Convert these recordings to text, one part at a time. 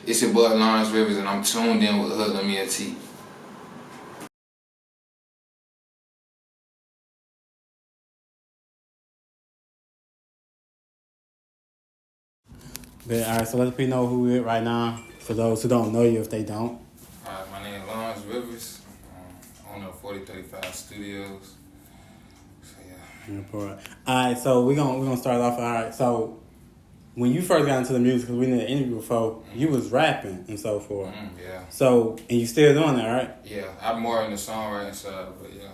It's your boy Lawrence Rivers, and I'm tuned in with Hoodlum ENT. But, all right, so let people know who we're right now. For those who don't know you, if they don't. Alright, my name is Lawrence Rivers, owner of 4035 Studios. So yeah. All right, so we're gonna start off. All right, so when you first got into the music, because we did an interview before, you was rapping and so forth. Yeah. So, and you still doing that, right? Yeah, I'm more in the songwriting side, but yeah.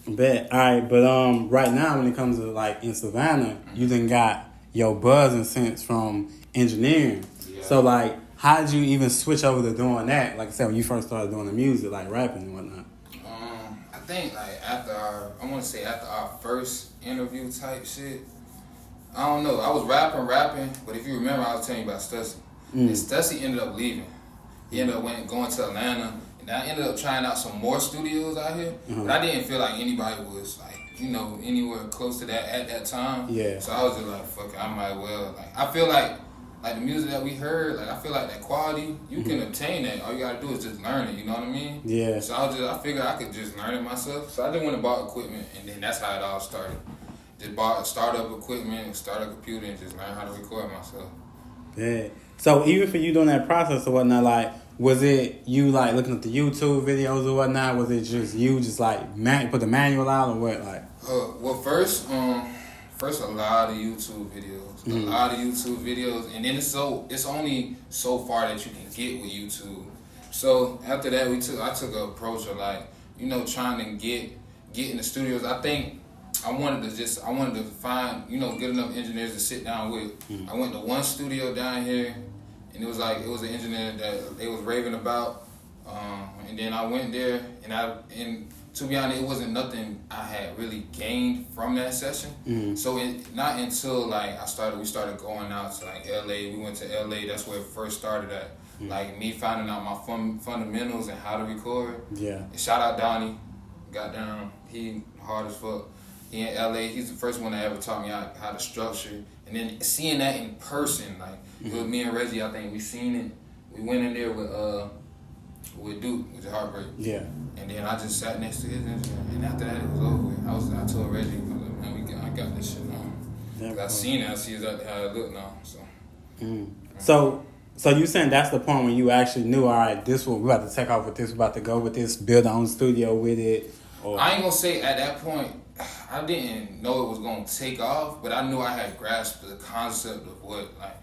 Bet. All right, but right now when it comes to like in Savannah, you done got your buzz and sense from engineering. Yeah. So like, how did you even switch over to doing that? Like I said, when you first started doing the music, like rapping and whatnot. I think like after our first interview type shit, I don't know. I was rapping, but if you remember, I was telling you about Stussy. And Stussy ended up leaving. He ended up going to Atlanta, and I ended up trying out some more studios out here. But I didn't feel like anybody was like, anywhere close to that at that time. Yeah. So I was just like, fuck it, I might well. Like, I feel like the music that we heard, like I feel like that quality, you can obtain that. All you gotta do is just learn it. You know what I mean? Yeah. So I figured I could just learn it myself. So I just went and bought equipment, and then that's how it all started. Just bought startup equipment, start a computer, and just learn how to record myself. Yeah. So even for you doing that process or whatnot, like, was it you like looking at the YouTube videos or whatnot? Was it just you just like put the manual out or what? Like, well, first a lot of YouTube videos, and then it's only so far that you can get with YouTube. So after that, I took an approach of like, trying to get in the studios. I think I wanted to find, good enough engineers to sit down with. I went to one studio down here, and it was an engineer that they was raving about. And then I went there, and to be honest, it wasn't nothing I had really gained from that session. So not until like we started going out to like LA. We went to LA. That's where it first started at. Like me finding out my fundamentals and how to record. Yeah. And shout out Donnie. Goddamn, he hard as fuck. He in LA. He's the first one that ever taught me how to structure. And then seeing that in person, like it was me and Reggie. I think we seen it. We went in there with Duke, with the Heartbreak. Yeah. And then I just sat next to his engineer, and after that it was over with. I told Reggie, man, I got this shit now. Cause I seen it, I see exactly how it look now. So. So you saying that's the point when you actually knew, all right, we about to take off with this, we about to go with this, build our own studio with it? Or I ain't gonna say at that point I didn't know it was gonna take off, but I knew I had grasped the concept of what like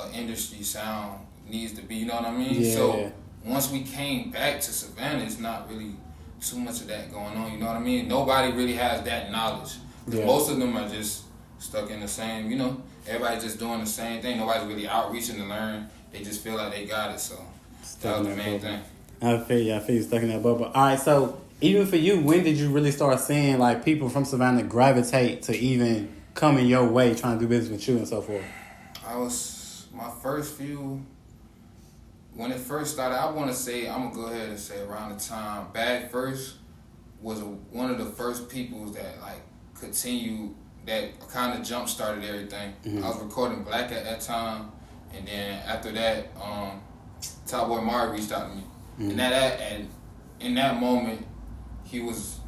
an industry sound needs to be. You know what I mean? Yeah. So once we came back to Savannah, it's not really too much of that going on. You know what I mean? Nobody really has that knowledge. Yeah. Most of them are just stuck in the same. Everybody's just doing the same thing. Nobody's really outreaching to learn. They just feel like they got it. So that was the main thing. I feel you stuck in that bubble. All right, so even for you, when did you really start seeing like people from Savannah gravitate to even coming your way, trying to do business with you and so forth? My first few, when it first started, I'm going to go ahead and say around the time Bag First was one of the first people that like continued, that kind of jump started everything. I was recording Black at that time, and then after that, Top Boy Mark reached out to me. And in that moment, he was,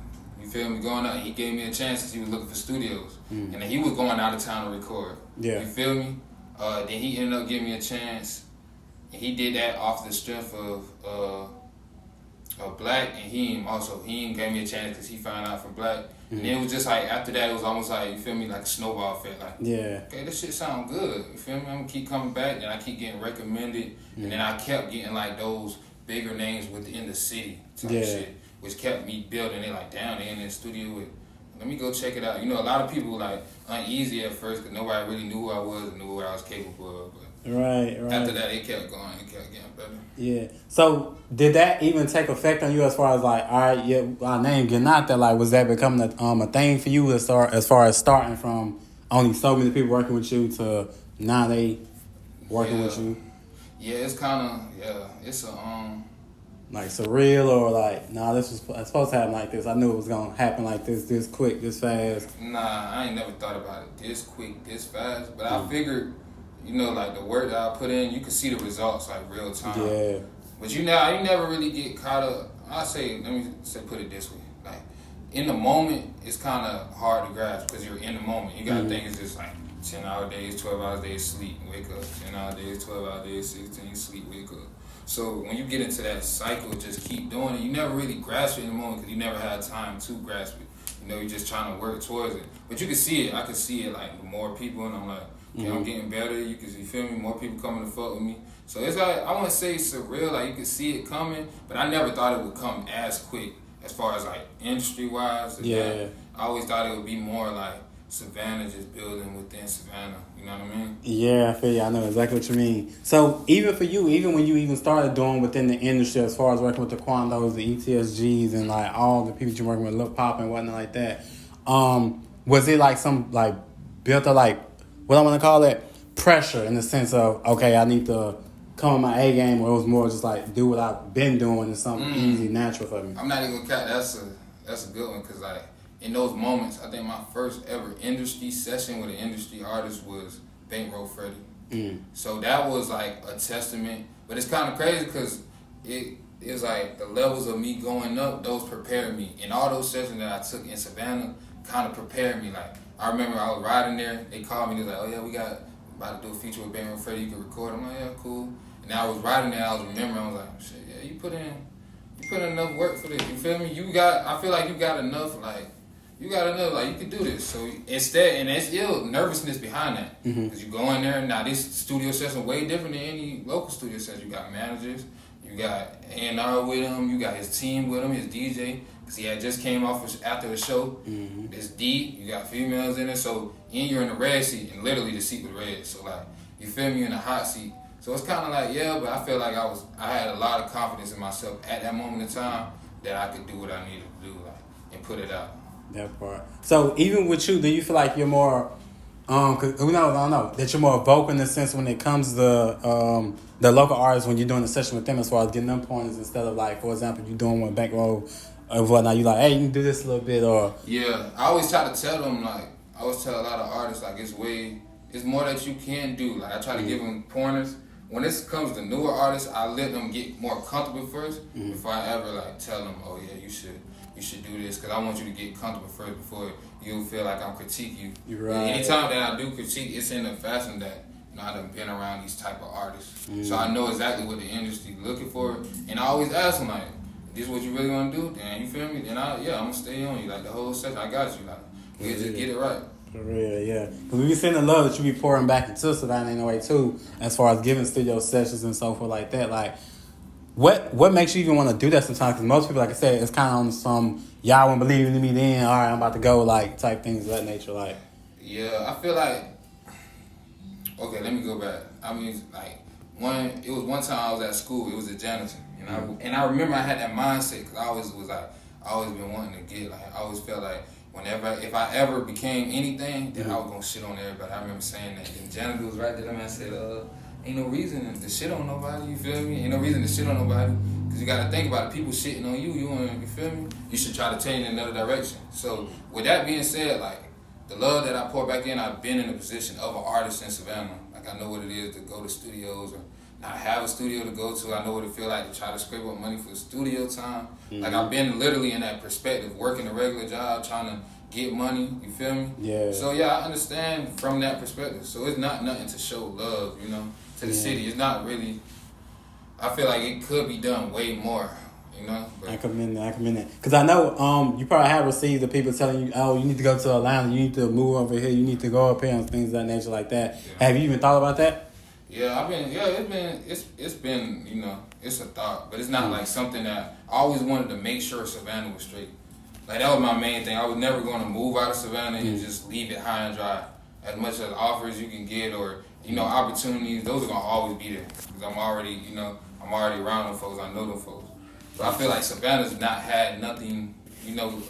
you feel me, going out, he gave me a chance because he was looking for studios. And then he was going out of town to record. Yeah. You feel me? Then he ended up giving me a chance, and he did that off the strength of Black, and he gave me a chance because he found out from Black. And then it was just like, after that, it was almost like, you feel me, like a snowball effect. Like, yeah, okay, this shit sound good. You feel me? I'm gonna keep coming back, and I keep getting recommended, and then I kept getting like those bigger names within the city type shit, which kept me building. They like, damn, they in the studio with, let me go check it out. A lot of people like uneasy at first because nobody really knew who I was and knew what I was capable of. But right. after that, it kept going. It kept getting better. Yeah. So did that even take effect on you as far as like, all right, yeah, our name getting out there? Like, was that becoming a thing for you as far as starting from only so many people working with you to now they working with you? Yeah, it's kind of it's like surreal, or like, nah, this was supposed to happen like this. I knew it was gonna happen like this quick, this fast. Nah, I ain't never thought about it this quick, this fast. But I figured you know, like the work that I put in, you can see the results like real time. Yeah. But you never really get caught up. Let me put it this way. Like, in the moment, it's kind of hard to grasp because you're in the moment. You got to think it's just like 10-hour days, 12-hour days, sleep, wake up. 10-hour days, 12-hour days, 16, sleep, wake up. So when you get into that cycle, just keep doing it. You never really grasp it in the moment because you never had time to grasp it. You know, you're just trying to work towards it. But you can see it. I can see it, like, with more people, and I'm like, okay, I'm getting better. You feel me? More people coming to fuck with me. So it's like, I want to say surreal, like you can see it coming, but I never thought it would come as quick as far as like industry-wise. Yeah. I always thought it would be more like Savannah just building within Savannah. You know what I mean? Yeah, I feel you. I know exactly what you mean. So even for you, even when you even started doing within the industry as far as working with the Quandos, the ETSGs, and like all the people you're working with, Lil Pop and whatnot like that, was it like some like built a like, what I want to call it, pressure in the sense of, okay, I need to come on my A game, or it was more just like do what I've been doing and something easy, natural for me? I'm not even gonna count. That's a good one because like in those moments, I think my first ever industry session with an industry artist was Bankroll Freddie. So that was like a testament, but it's kind of crazy because it was like the levels of me going up. Those prepared me, and all those sessions that I took in Savannah kind of prepared me. Like I remember I was riding there. They called me. They was like, "Oh yeah, we about to do a feature with Bankroll Freddie. You can record." I'm like, "Yeah, cool." And I was riding there. I was remembering. I was like, "Shit, yeah, you put in enough work for this. You feel me? I feel like you got enough. Like you can do this." So instead, and there's still nervousness behind that because you go in there. Now this studio session way different than any local studio session. You got managers. You got A&R with him. You got his team with him. His DJ. Because he had just came off after the show. This D. You got females in it. So you're in the red seat, and literally the seat was red. So like, you feel me, in the hot seat. So it's kind of like, yeah, but I feel like I had a lot of confidence in myself at that moment in time that I could do what I needed to do, like, and put it out. That part. So even with you, do you feel like you're more, cause who knows, I don't know, that you're more vocal in the sense when it comes to the local artists when you're doing a session with them as far as getting them pointers instead of like, for example, you doing one Bankroll or whatnot, you like, hey, you can do this a little bit or. Yeah, I always try to tell them, like, I always tell a lot of artists, like, it's more that you can do. Like, I try to give them pointers. When this comes to newer artists, I let them get more comfortable first before I ever like tell them, oh yeah, you should do this, because I want you to get comfortable first before you feel like I'm critiquing you. You're right. And anytime that I do critique, it's in the fashion that I done been around these type of artists, so I know exactly what the industry looking for, and I always ask them like, this is what you really want to do? Then you feel me? Then I'm gonna stay on you like the whole session. I got you, like we just get it right. For real, yeah. Because we be seeing the love that you be pouring back into Savannah in a way too, as far as giving studio sessions and so forth like that. Like, what makes you even want to do that sometimes? Because most people, like I said, it's kind of on some y'all won't believe in me then. All right, I'm about to go, like type things of that nature. Like, yeah, I feel like. Okay, let me go back. I mean, like it was one time I was at school. It was at Janison, and I remember I had that mindset because I always been wanting to get, like, I always felt like. If I ever became anything, then I was gonna shit on everybody. I remember saying that. And Janitor was right there. The man said, "Ain't no reason to shit on nobody." You feel me? Ain't no reason to shit on nobody, because you gotta think about it. People shitting on you. You feel me? You should try to change in another direction. So with that being said, like the love that I pour back in, I've been in the position of an artist in Savannah. Like I know what it is to go to studios or not have a studio to go to. I know what it feel like to try to scrape up money for studio time. Like I've been literally in that perspective, working a regular job, trying to get money. You feel me? Yeah. So yeah, I understand from that perspective. So it's not nothing to show love, to the city. It's not really. I feel like it could be done way more. But I come in there. Because I know you probably have received the people telling you, oh, you need to go to Atlanta, you need to move over here, you need to go up here and things of that nature like that. Yeah. Have you even thought about that? Yeah, it's been, it's a thought, but it's not like something that I always wanted to make sure Savannah was straight. Like that was my main thing. I was never going to move out of Savannah and just leave it high and dry. As much as offers you can get or, opportunities, those are going to always be there. Because I'm already around them folks. I know them folks. But I feel like Savannah's not had nothing,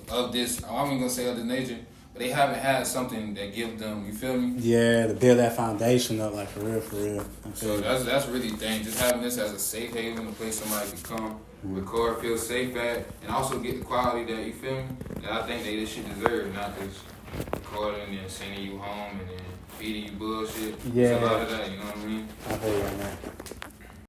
of this, I'm even going to say of the nature, but they haven't had something that gives them, you feel me? Yeah, to build that foundation up, like for real. So that's really the thing. Just having this as a safe haven, a place somebody can come, record, feel safe at, and also get the quality that, you feel me, that I think they should deserve, not just recording and sending you home and then feeding you bullshit. Yeah. It's a lot of that, you know what I mean? I feel you on that.